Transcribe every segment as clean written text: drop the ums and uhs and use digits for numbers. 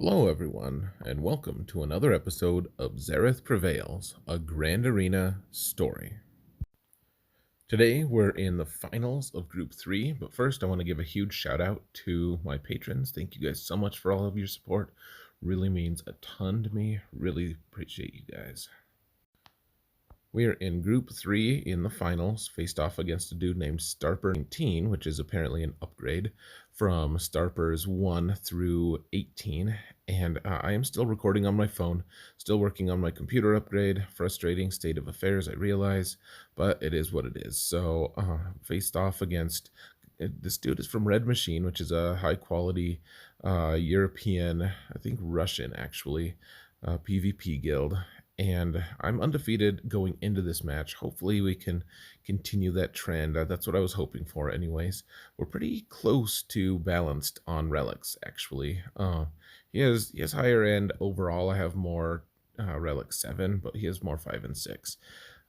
Hello, everyone, and welcome to another episode of Xaereth Prevails, a Grand Arena story. Today, we're in the finals of Group 3, but first, I want to give a huge shout out to my patrons. Thank you guys so much for all of your support. Really means a ton to me. Really appreciate you guys. We are in Group 3 in the finals, faced off against a dude named Starper 19, which is apparently an upgrade from Starpers 1 through 18. And I am still recording on my phone, still working on my computer upgrade. Frustrating state of affairs, I realize, but it is what it is. So, faced off against this dude is from Red Machine, which is a high quality European, I think Russian actually, PvP guild. And I'm undefeated going into this match. Hopefully we can continue that trend. That's what I was hoping for anyways. We're pretty close to balanced on relics, actually. He has higher end overall. I have more relic 7, but he has more 5 and 6.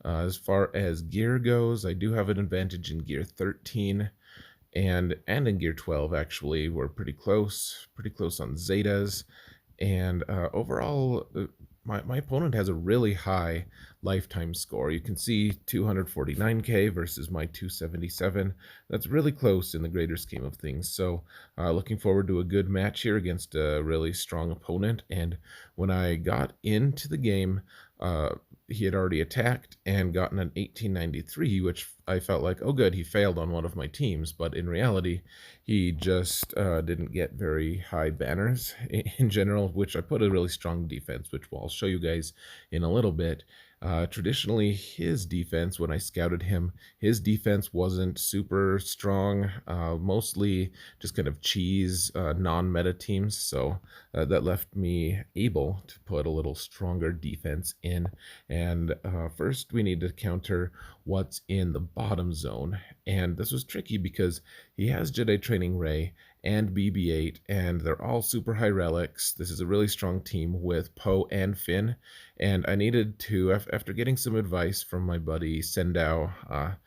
As far as gear goes, I do have an advantage in gear 13 and in gear 12, actually. We're pretty close on Zetas. And overall, my opponent has a really high lifetime score. You can see 249k versus my 277. That's really close in the greater scheme of things. So looking forward to a good match here against a really strong opponent. And when I got into the game, he had already attacked and gotten an 1893, which I felt like, oh good, he failed on one of my teams. But in reality, he just didn't get very high banners in general, which I put a really strong defense, which I'll show you guys in a little bit. Traditionally, his defense, when I scouted him, his defense wasn't super strong, mostly just kind of cheese, non-meta teams, so that left me able to put a little stronger defense in. And first, we need to counter what's in the bottom zone, and this was tricky because he has Jedi Training Ray and BB-8, and they're all super high relics. This is a really strong team with Poe and Finn, and I needed to, after getting some advice from my buddy Sendao,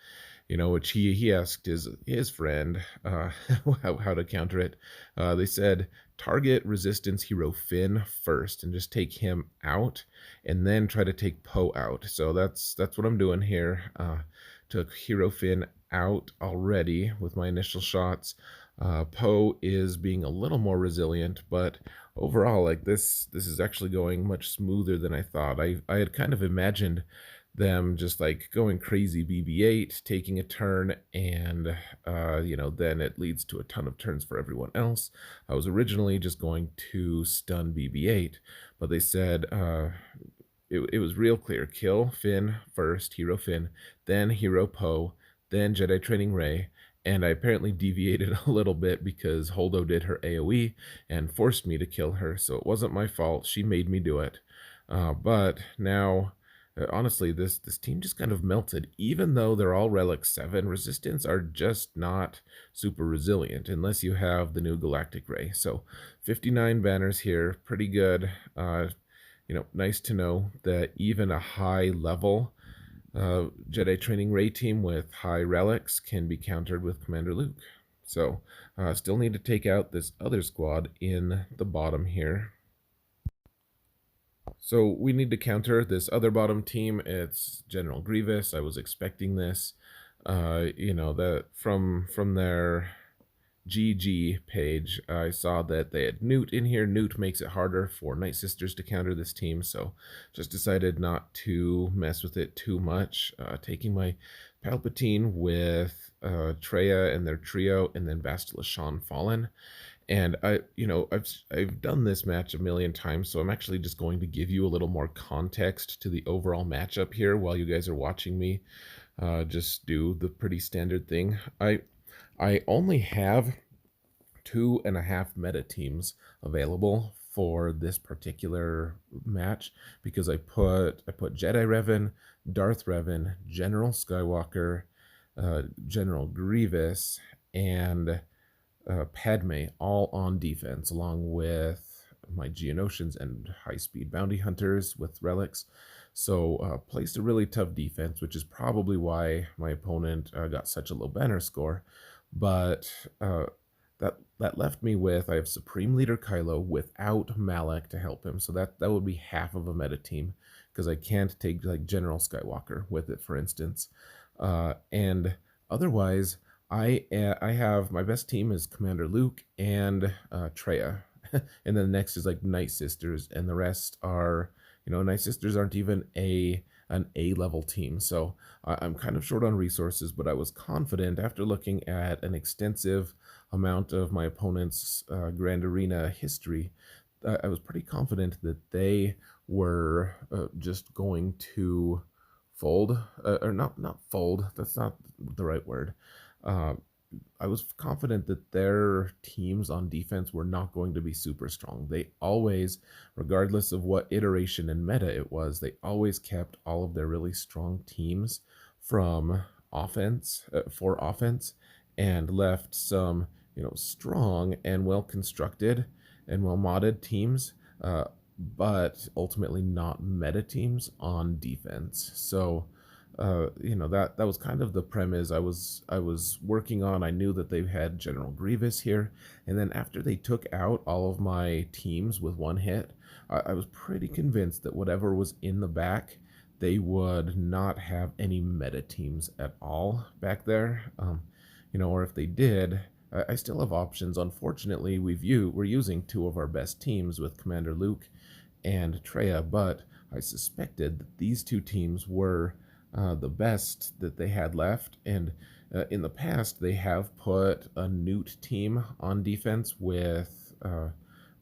which he asked his friend how to counter it. They said target resistance hero Finn first and just take him out, and then try to take Poe out. So that's what I'm doing here. Took hero Finn out already with my initial shots. Poe is being a little more resilient, but overall, like this is actually going much smoother than I thought. I had kind of imagined them just like going crazy BB-8, taking a turn, and then it leads to a ton of turns for everyone else. I was originally just going to stun BB-8, but they said it was real clear: kill Finn first, hero Finn, then hero Poe, then Jedi Training Ray. And I apparently deviated a little bit because Holdo did her AoE and forced me to kill her. So it wasn't my fault. She made me do it. But now, honestly, this team just kind of melted. Even though they're all Relic 7, Resistance are just not super resilient unless you have the new Galactic Ray. So 59 banners here, pretty good. Nice to know that even a high level Jedi Training Ray team with high relics can be countered with Commander Luke. So still need to take out this other squad in the bottom here. So we need to counter this other bottom team. It's General Grievous. I was expecting this. That from their GG page, I saw that they had Newt in here. Newt makes it harder for Nightsisters to counter this team, so just decided not to mess with it too much. Taking my Palpatine with Traya and their trio, and then Bastila Shan Fallen. And I've done this match a million times, so I'm actually just going to give you a little more context to the overall matchup here while you guys are watching me just do the pretty standard thing. I only have 2.5 meta teams available for this particular match because I put Jedi Revan, Darth Revan, General Skywalker, General Grievous, and Padme all on defense, along with my Geonosians and high-speed bounty hunters with relics. So placed a really tough defense, which is probably why my opponent got such a low banner score. But that left me with, I have Supreme Leader Kylo without Malak to help him, so that would be half of a meta team, because I can't take like General Skywalker with it, for instance. And otherwise, I have my best team is Commander Luke and Traya, and then the next is like Nightsisters, and the rest are, Nightsisters aren't even an A level team, so I'm kind of short on resources. But I was confident after looking at an extensive amount of my opponent's Grand Arena history. I was pretty confident that they were just going to fold, or not fold. That's not the right word. Uh, I was confident that their teams on defense were not going to be super strong. They always, regardless of what iteration and meta it was, they always kept all of their really strong teams from offense, for offense, and left some, strong and well constructed and well modded teams, but ultimately not meta teams on defense. So that was kind of the premise I was working on. I knew that they had General Grievous here, and then after they took out all of my teams with one hit, I was pretty convinced that whatever was in the back, they would not have any meta teams at all back there. Or if they did, I still have options. Unfortunately, we're using two of our best teams with Commander Luke and Traya, but I suspected that these two teams were the best that they had left. And in the past, they have put a Newt team on defense with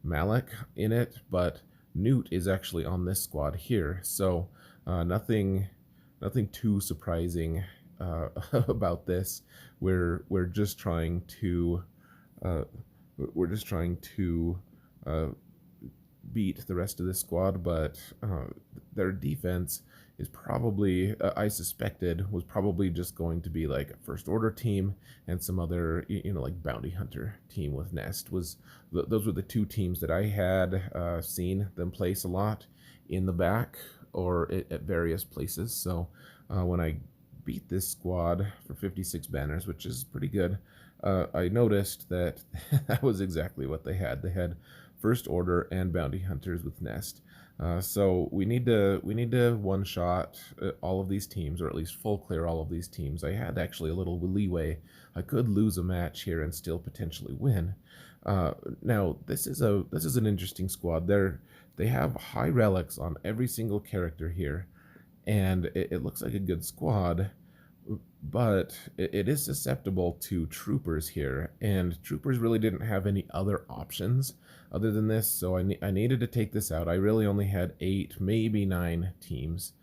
Malak in it, but Newt is actually on this squad here. So nothing too surprising about this. We're just trying to beat the rest of this squad, but their defense is probably, I suspected, was probably just going to be like a First Order team and some other, like Bounty Hunter team with Nest. Those were the two teams that I had seen them place a lot in the back or at various places. So when I beat this squad for 56 banners, which is pretty good, I noticed that that was exactly what they had. They had First Order and Bounty Hunters with Nest. So we need to one-shot all of these teams, or at least full clear all of these teams. I had actually a little leeway. I could lose a match here and still potentially win. Now this is an interesting squad. They have high relics on every single character here, and it looks like a good squad. But it is susceptible to troopers here, and troopers really didn't have any other options other than this, so I needed to take this out. I really only had 8, maybe 9 teams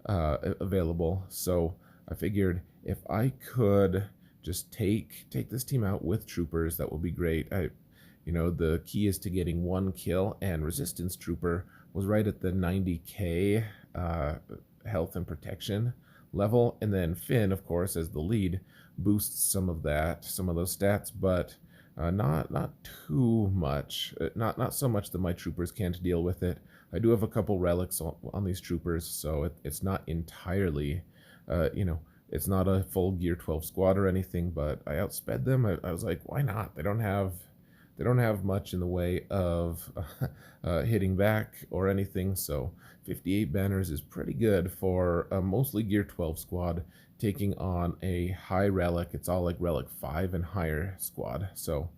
available, so I figured if I could just take this team out with troopers, that would be great. The key is to getting 1 kill, and Resistance Trooper was right at the 90k health and protection level, and then Finn, of course, as the lead, boosts some of those stats, but not too much. Not so much that my troopers can't deal with it. I do have a couple relics on these troopers, so it's not entirely, it's not a full Gear 12 squad or anything, but I outsped them. I was like, why not? They don't have much in the way of hitting back or anything, so 58 banners is pretty good for a mostly Gear 12 squad taking on a high relic. It's all like relic 5 and higher squad, so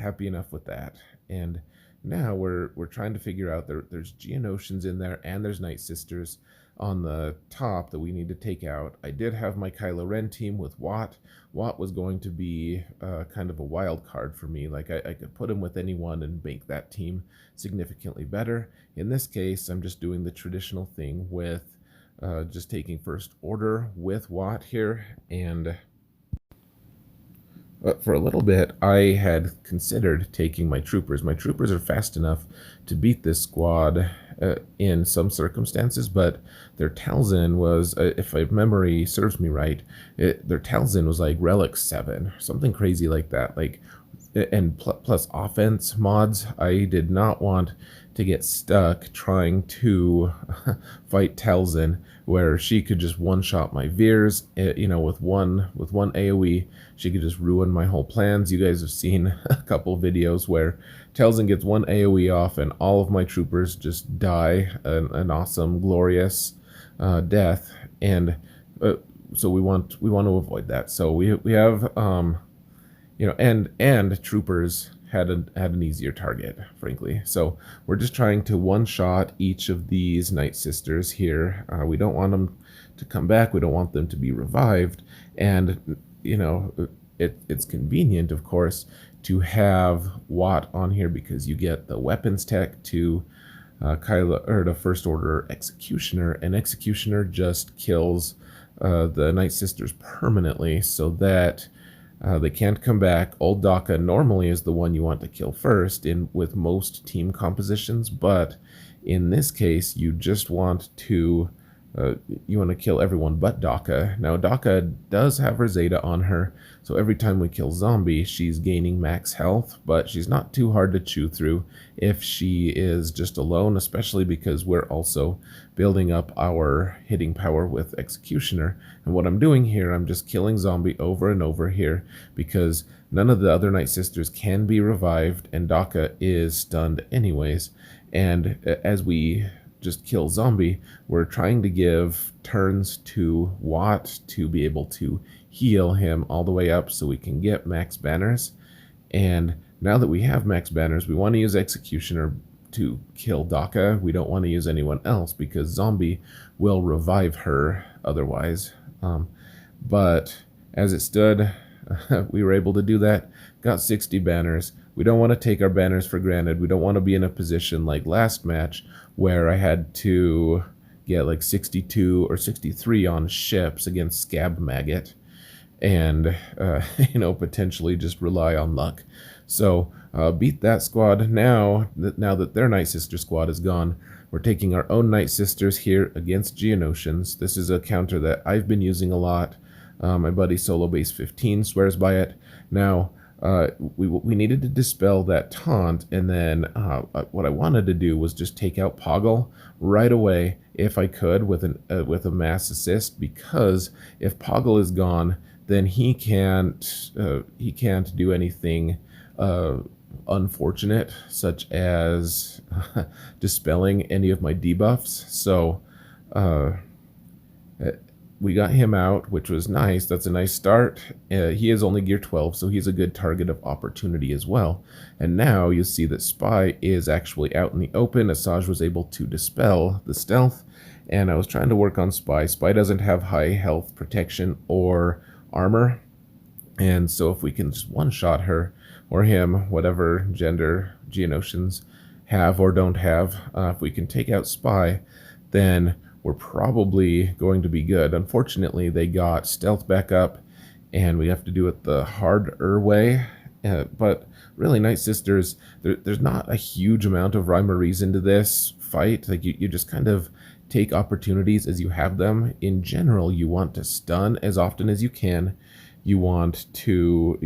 happy enough with that. And now we're trying to figure out, there's Geonosians in there, and there's Nightsisters on the top that we need to take out. I did have my Kylo Ren team with Watt. Watt was going to be kind of a wild card for me. Like I could put him with anyone and make that team significantly better. In this case, I'm just doing the traditional thing with just taking First Order with Watt here. And for a little bit, I had considered taking my troopers. My troopers are fast enough to beat this squad in some circumstances, but their Talzin was, if my memory serves me right, their Talzin was like Relic 7, something crazy like that. Like and plus offense mods. I did not want to get stuck trying to fight Talzin, where she could just one-shot my Veers, with one AoE. She could just ruin my whole plans. You guys have seen a couple videos where Talzin gets one AoE off and all of my troopers just die an awesome, glorious death, and so we want to avoid that. So we have and troopers had an easier target, frankly. So we're just trying to one-shot each of these Nightsisters here. We don't want them to come back. We don't want them to be revived. And, it's convenient, of course, to have Watt on here because you get the weapons tech to Kyla, or the First Order Executioner, and Executioner just kills the Nightsisters permanently so that they can't come back. Old Daka normally is the one you want to kill first with most team compositions, but in this case, you just want to kill everyone but Daka. Now, Daka does have her Zeta on her, so every time we kill zombie, she's gaining max health, but she's not too hard to chew through if she is just alone, especially because we're also building up our hitting power with Executioner. And what I'm doing here, I'm just killing zombie over and over here because none of the other Nightsisters can be revived, and Daka is stunned anyways. And as we just kill zombie, we're trying to give turns to Watt to be able to heal him all the way up so we can get max banners. And now that we have max banners, we want to use Executioner to kill Daka. We don't want to use anyone else because zombie will revive her otherwise. But as it stood, we were able to do that, got 60 banners. We don't want to take our banners for granted. We don't want to be in a position like last match where I had to get like 62 or 63 on ships against Scab Maggot and, potentially just rely on luck. So beat that squad. Now that their Nightsister squad is gone, we're taking our own Nightsisters here against Geonosians. This is a counter that I've been using a lot. My buddy Solo Base 15 swears by it. Now, we needed to dispel that taunt, and then what I wanted to do was just take out Poggle right away if I could with a mass assist, because if Poggle is gone, then he can't do anything unfortunate, such as dispelling any of my debuffs. So we got him out, which was nice. That's a nice start. He is only gear 12, so he's a good target of opportunity as well. And now you see that Spy is actually out in the open. Asajj was able to dispel the stealth, and I was trying to work on Spy. Spy doesn't have high health protection or armor, and so if we can just one-shot her, or him, whatever gender Geonosians have or don't have, if we can take out Spy, then we're probably going to be good. Unfortunately, they got stealth back up, and we have to do it the harder way. But really, Nightsisters, there's not a huge amount of rhyme or reason to this fight. Like, you just kind of take opportunities as you have them. In general, you want to stun as often as you can. You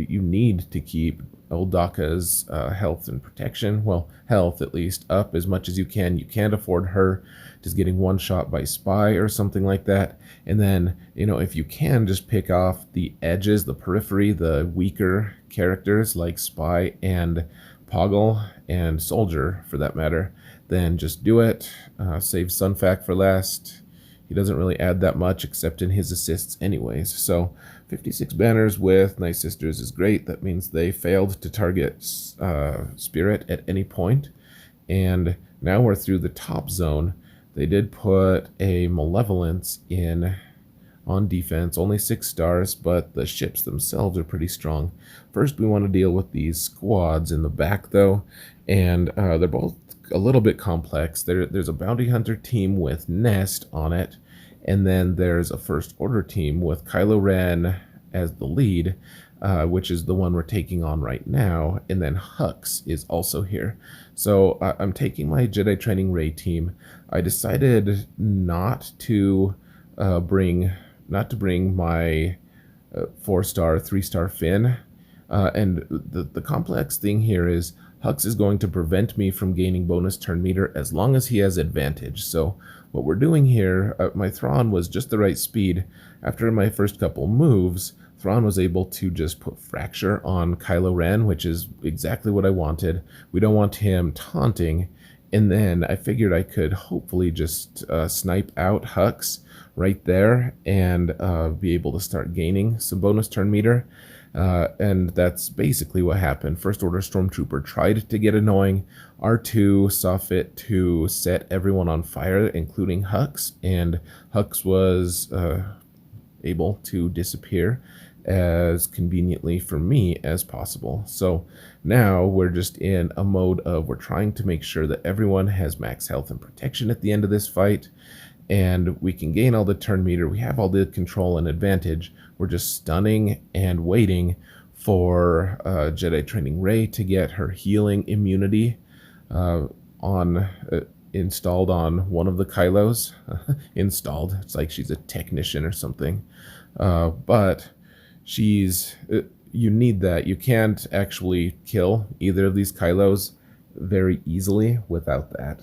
need to keep old Daka's health and protection, well, health at least, up as much as you can. You can't afford her just getting one shot by Spy or something like that. And then, if you can, just pick off the edges, the periphery, the weaker characters like Spy and Poggle and Soldier for that matter, then just do it. Save Sunfac for last. He doesn't really add that much except in his assists anyways. So 56 banners with Nightsisters is great. That means they failed to target Spirit at any point. And now we're through the top zone. They did put a Malevolence in on defense, only 6 stars, but the ships themselves are pretty strong. First, we want to deal with these squads in the back, though, and they're both a little bit complex. There's a bounty hunter team with Nest on it, and then there's a First Order team with Kylo Ren as the lead, which is the one we're taking on right now, and then Hux is also here. So I'm taking my Jedi Training Rey team. I decided not to bring my 4-star, 3-star Finn. And the complex thing here is Hux is going to prevent me from gaining bonus turn meter as long as he has advantage. So what we're doing here, my Thrawn was just the right speed. After my first couple moves, Thrawn was able to just put Fracture on Kylo Ren, which is exactly what I wanted. We don't want him taunting. And then I figured I could hopefully just snipe out Hux right there and be able to start gaining some bonus turn meter. And that's basically what happened. First Order Stormtrooper tried to get annoying. R2 saw fit to set everyone on fire, including Hux, and Hux was able to disappear as conveniently for me as possible. So now we're just in a mode of we're trying to make sure that everyone has max health and protection at the end of this fight, and we can gain all the turn meter. We have all the control and advantage. We're just stunning and waiting for Jedi Training Rey to get her healing immunity installed on one of the Kylos. Installed. It's like she's a technician or something. But you need that. You can't actually kill either of these Kylos very easily without that.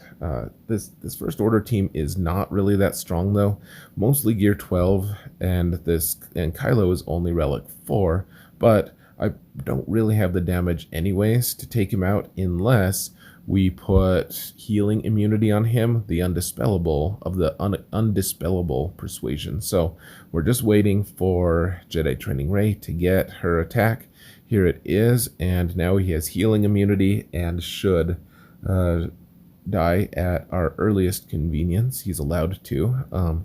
This First Order team is not really that strong though. Mostly Gear 12, and Kylo is only Relic 4, but I don't really have the damage anyways to take him out unless we put healing immunity on him, the undispellable of the undispellable persuasion. So we're just waiting for Jedi Training Rey to get her attack. Here it is, and now he has healing immunity and should die at our earliest convenience. He's allowed to.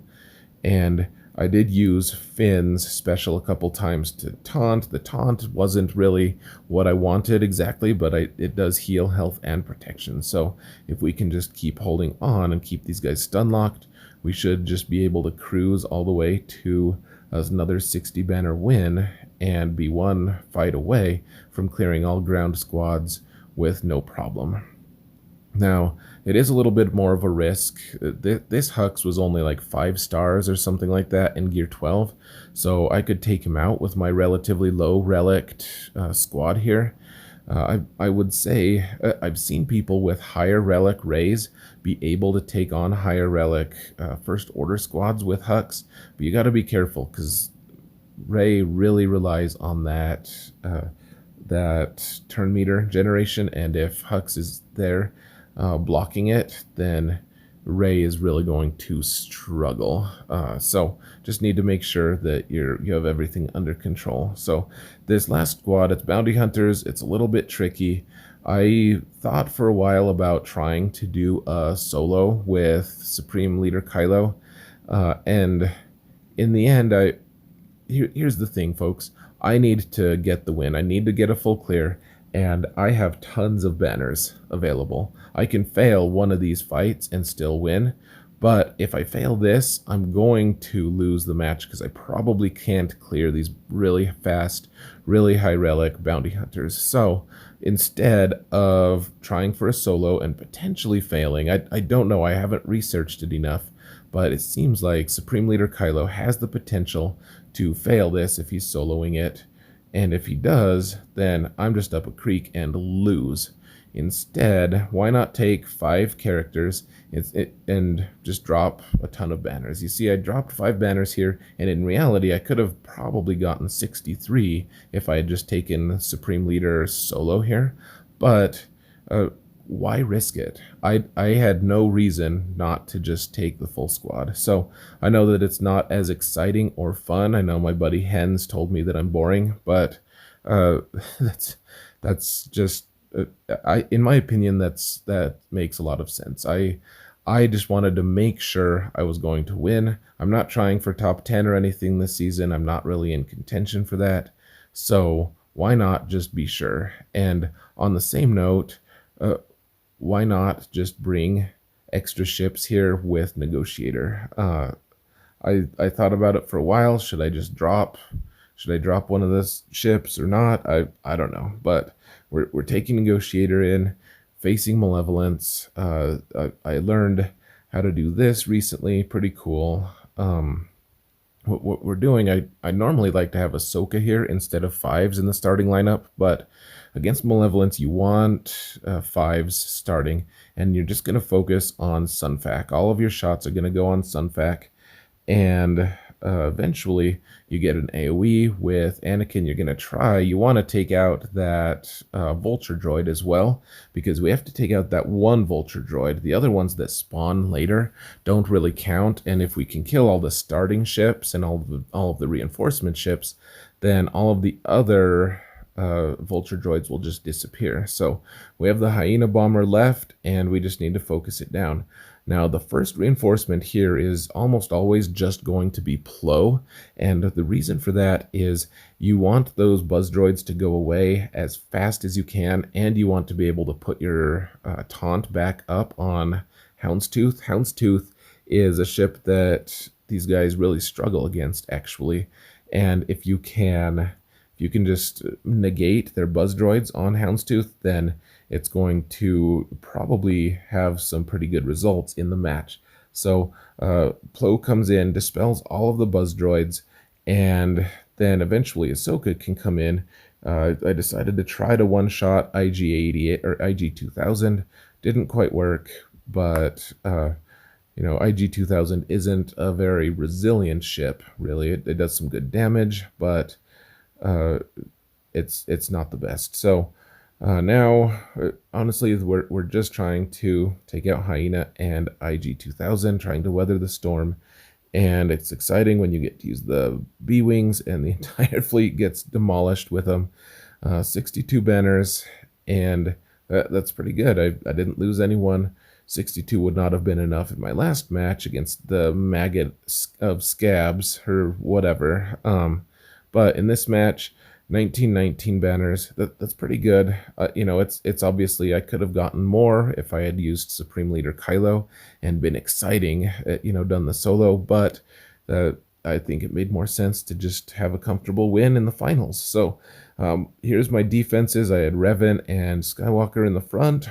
And I did use Finn's special a couple times to taunt. The taunt wasn't really what I wanted exactly, but it does heal health and protection. So if we can just keep holding on and keep these guys stun locked, we should just be able to cruise all the way to another 60 banner win and be one fight away from clearing all ground squads with no problem. Now, it is a little bit more of a risk. This Hux was only like 5 stars or something like that in Gear 12, so I could take him out with my relatively low relict squad here. I would say I've seen people with higher relic Reys be able to take on higher relic First Order squads with Hux, but you got to be careful because Rey really relies on that turn meter generation, and if Hux is there blocking it, then Rey is really going to struggle. So just need to make sure that you have everything under control. So this last squad, it's bounty hunters. It's a little bit tricky. I thought for a while about trying to do a solo with Supreme Leader Kylo, and in the end, here's the thing, folks. I need to get the win. I need to get a full clear, and I have tons of banners available. I can fail one of these fights and still win, but if I fail this, I'm going to lose the match because I probably can't clear these really fast, really high relic bounty hunters. So instead of trying for a solo and potentially failing, I don't know, I haven't researched it enough, but it seems like Supreme Leader Kylo has the potential to fail this if he's soloing it. And if he does, then I'm just up a creek and lose. Instead, why not take 5 characters and just drop a ton of banners? You see, I dropped 5 banners here, and in reality, I could have probably gotten 63 if I had just taken Supreme Leader solo here. But why risk it? I had no reason not to just take the full squad. So I know that it's not as exciting or fun. I know my buddy Hens told me that I'm boring, but that's just in my opinion, that makes a lot of sense. I just wanted to make sure I was going to win. I'm not trying for top 10 or anything this season. I'm not really in contention for that. So why not just be sure? And on the same note, why not just bring extra ships here with Negotiator? I thought about it for a while. Should I drop one of those ships or not? I don't know, but we're taking Negotiator in, facing Malevolence. I learned how to do this recently. Pretty cool. what we're doing, I normally like to have Ahsoka here instead of fives in the starting lineup, but against Malevolence, you want fives starting, and you're just going to focus on Sunfac. All of your shots are going to go on Sunfac, and eventually you get an AoE with Anakin. You're going to try. You want to take out that Vulture droid as well, because we have to take out that one Vulture droid. The other ones that spawn later don't really count, and if we can kill all the starting ships and all of the reinforcement ships, then all of the other Vulture droids will just disappear. So we have the Hyena Bomber left, and we just need to focus it down. Now, the first reinforcement here is almost always just going to be Plo, and the reason for that is you want those buzz droids to go away as fast as you can, and you want to be able to put your taunt back up on Houndstooth. Houndstooth is a ship that these guys really struggle against, actually, and if you can just negate their buzz droids on Houndstooth, then it's going to probably have some pretty good results in the match. So Plo comes in, dispels all of the buzz droids, and then eventually Ahsoka can come in. I decided to try to one-shot IG-88 or IG-2000. Didn't quite work, but IG-2000 isn't a very resilient ship, really. It does some good damage, but it's not the best. So now, honestly, we're just trying to take out Hyena and IG-2000, trying to weather the storm, and it's exciting when you get to use the B-Wings and the entire fleet gets demolished with them. 62 banners, and that's pretty good. I didn't lose anyone. 62 would not have been enough in my last match against the maggot of scabs, or whatever. But in this match, 1919 banners, that's pretty good. It's obviously I could have gotten more if I had used Supreme Leader Kylo and been exciting, done the solo, but I think it made more sense to just have a comfortable win in the finals. So here's my defenses. I had Revan and Skywalker in the front.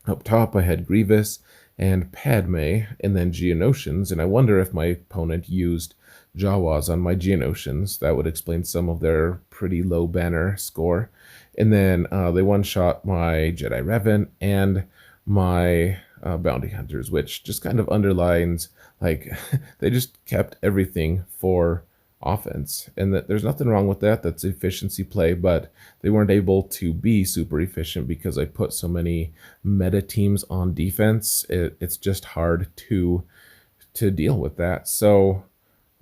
Up top, I had Grievous and Padme, and then Geonosians, and I wonder if my opponent used Jawas on my Geonosians. That would explain some of their pretty low banner score. And then they one-shot my Jedi Revan and my Bounty Hunters, which just kind of underlines, like, they just kept everything for offense, and that there's nothing wrong with that. That's efficiency play, but they weren't able to be super efficient because I put so many meta teams on defense. It's just hard to deal with that. So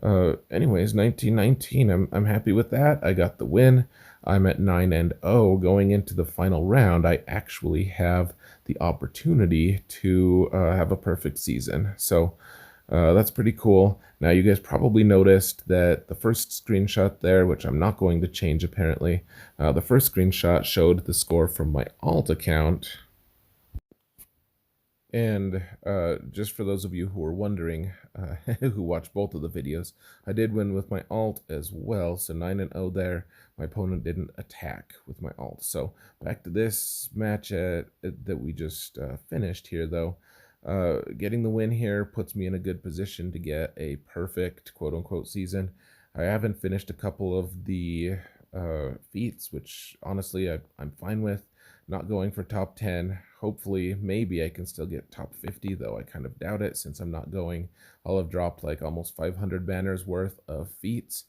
anyways, 1919, I'm happy with that. I got the win. I'm at 9-0 going into the final round. I actually have the opportunity to have a perfect season. So that's pretty cool. Now, you guys probably noticed that the first screenshot there, which I'm not going to change apparently, the first screenshot showed the score from my alt account. And just for those of you who are wondering, who watch both of the videos, I did win with my alt as well. So 9-0 there. My opponent didn't attack with my alt. So back to this match that we just finished here, though. Getting the win here puts me in a good position to get a perfect quote-unquote season. I haven't finished a couple of the feats, which honestly I'm fine with. Not going for top 10. Hopefully, maybe I can still get top 50, though I kind of doubt it since I'm not going. I'll have dropped like almost 500 banners worth of feats,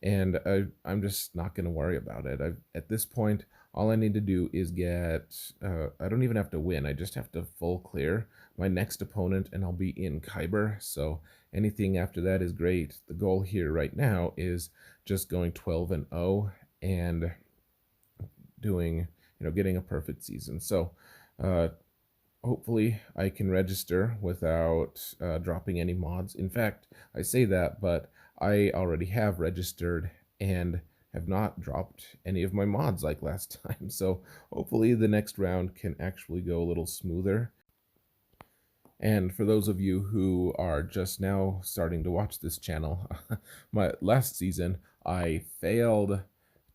and I'm just not going to worry about it. At this point, all I need to do is get, I don't even have to win, I just have to full clear my next opponent, and I'll be in Kyber, so anything after that is great. The goal here right now is just going 12-0 and doing, getting a perfect season. So hopefully I can register without dropping any mods. In fact, I say that, but I already have registered and have not dropped any of my mods like last time. So hopefully the next round can actually go a little smoother. And for those of you who are just now starting to watch this channel, my last season I failed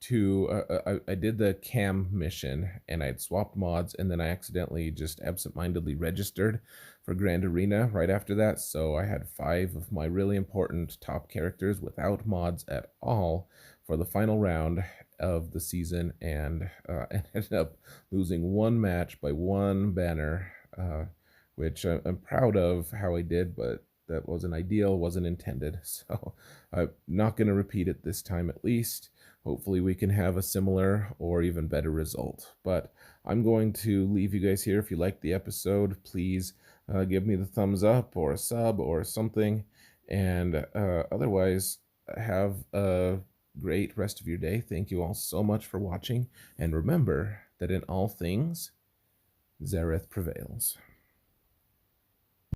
I did the cam mission and I'd swapped mods, and then I accidentally just absentmindedly registered for Grand Arena right after that. So I had 5 of my really important top characters without mods at all for the final round of the season, and ended up losing 1 match by 1 banner, which I'm proud of how I did, but that wasn't ideal, wasn't intended. So I'm not going to repeat it this time at least. Hopefully we can have a similar or even better result. But I'm going to leave you guys here. If you liked the episode, please give me the thumbs up or a sub or something. And otherwise, have a great rest of your day. Thank you all so much for watching. And remember that in all things, Xaereth prevails.